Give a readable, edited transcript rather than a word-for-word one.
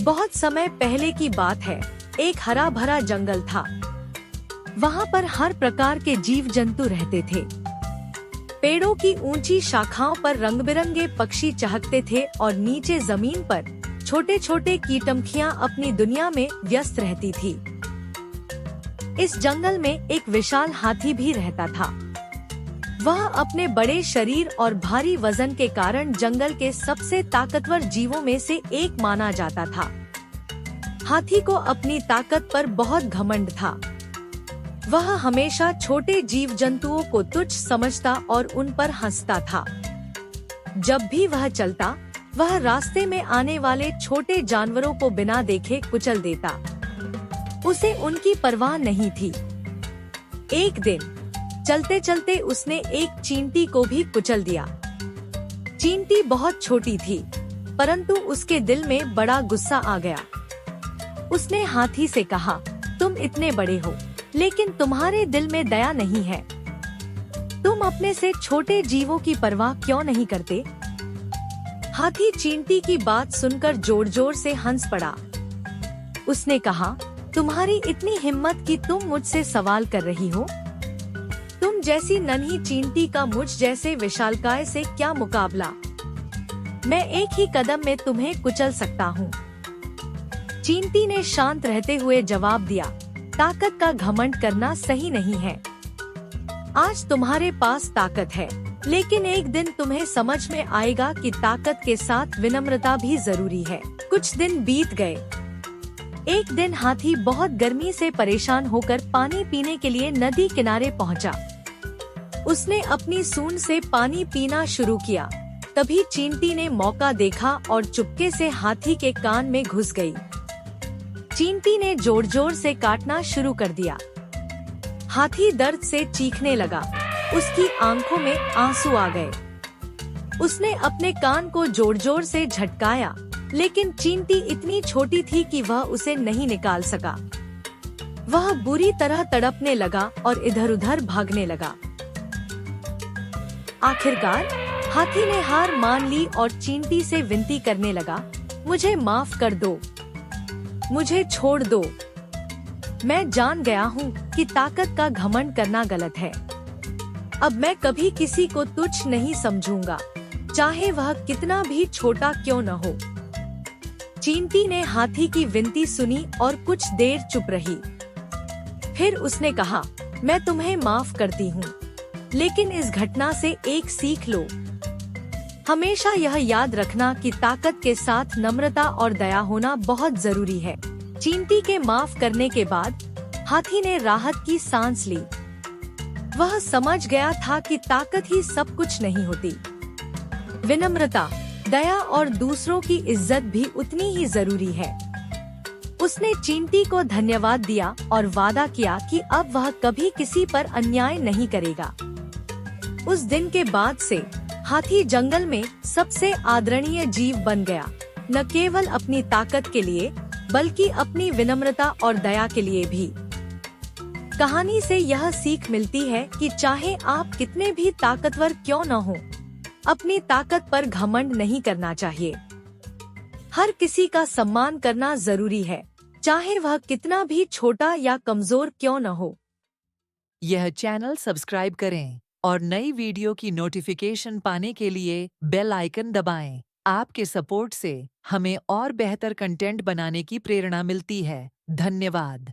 बहुत समय पहले की बात है। एक हरा भरा जंगल था। वहाँ पर हर प्रकार के जीव जंतु रहते थे। पेड़ों की ऊंची शाखाओं पर रंग बिरंगे पक्षी चहकते थे और नीचे जमीन पर छोटे छोटे कीटमखियाँ अपनी दुनिया में व्यस्त रहती थी। इस जंगल में एक विशाल हाथी भी रहता था। वह अपने बड़े शरीर और भारी वजन के कारण जंगल के सबसे ताकतवर जीवों में से एक माना जाता था। हाथी को अपनी ताकत पर बहुत घमंड था। वह हमेशा छोटे जीव जंतुओं को तुच्छ समझता और उन पर हंसता था। जब भी वह चलता, वह रास्ते में आने वाले छोटे जानवरों को बिना देखे कुचल देता। उसे उनकी परवाह नहीं थी। एक दिन चलते चलते उसने एक चींटी को भी कुचल दिया। चींटी बहुत छोटी थी, परंतु उसके दिल में बड़ा गुस्सा आ गया। उसने हाथी से कहा, तुम इतने बड़े हो, लेकिन तुम्हारे दिल में दया नहीं है। तुम अपने से छोटे जीवों की परवाह क्यों नहीं करते? हाथी चींटी की बात सुनकर जोर जोर से हंस पड़ा। उसने कहा, तुम्हारी इतनी हिम्मत कि तुम मुझसे सवाल कर रही हो? तुम जैसी नन्ही चींटी का मुझ जैसे विशालकाय से क्या मुकाबला? मैं एक ही कदम में तुम्हें कुचल सकता हूँ। चींटी ने शांत रहते हुए जवाब दिया, ताकत का घमंड करना सही नहीं है। आज तुम्हारे पास ताकत है, लेकिन एक दिन तुम्हें समझ में आएगा कि ताकत के साथ विनम्रता भी जरूरी है। कुछ दिन बीत गए। एक दिन हाथी बहुत गर्मी से परेशान होकर पानी पीने के लिए नदी किनारे पहुंचा। उसने अपनी सूंड से पानी पीना शुरू किया। तभी चींटी ने मौका देखा और चुपके से हाथी के कान में घुस गई। चींटी ने जोर जोर से काटना शुरू कर दिया। हाथी दर्द से चीखने लगा। उसकी आंखों में आंसू आ गए। उसने अपने कान को जोर जोर से झटकाया, लेकिन चींटी इतनी छोटी थी कि वह उसे नहीं निकाल सका। वह बुरी तरह तड़पने लगा और इधर उधर भागने लगा। आखिरकार हाथी ने हार मान ली और चींटी से विनती करने लगा, मुझे माफ कर दो, मुझे छोड़ दो। मैं जान गया हूँ कि ताकत का घमंड करना गलत है। अब मैं कभी किसी को तुच्छ नहीं समझूंगा, चाहे वह कितना भी छोटा क्यों न हो। चींटी ने हाथी की विनती सुनी और कुछ देर चुप रही। फिर उसने कहा, मैं तुम्हें माफ करती हूँ, लेकिन इस घटना से एक सीख लो। हमेशा यह याद रखना कि ताकत के साथ नम्रता और दया होना बहुत जरूरी है। चींटी के माफ करने के बाद हाथी ने राहत की सांस ली। वह समझ गया था कि ताकत ही सब कुछ नहीं होती। विनम्रता, दया और दूसरों की इज्जत भी उतनी ही जरूरी है। उसने चींटी को धन्यवाद दिया और वादा किया कि अब वह कभी किसी पर अन्याय नहीं करेगा। उस दिन के बाद से हाथी जंगल में सबसे आदरणीय जीव बन गया, न केवल अपनी ताकत के लिए, बल्कि अपनी विनम्रता और दया के लिए भी। कहानी से यह सीख मिलती है कि चाहे आप कितने भी ताकतवर क्यों न हो, अपनी ताकत पर घमंड नहीं करना चाहिए। हर किसी का सम्मान करना जरूरी है, चाहे वह कितना भी छोटा या कमजोर क्यों न हो। यह चैनल सब्सक्राइब करें और नई वीडियो की नोटिफिकेशन पाने के लिए बेल आइकन दबाएं। आपके सपोर्ट से हमें और बेहतर कंटेंट बनाने की प्रेरणा मिलती है। धन्यवाद।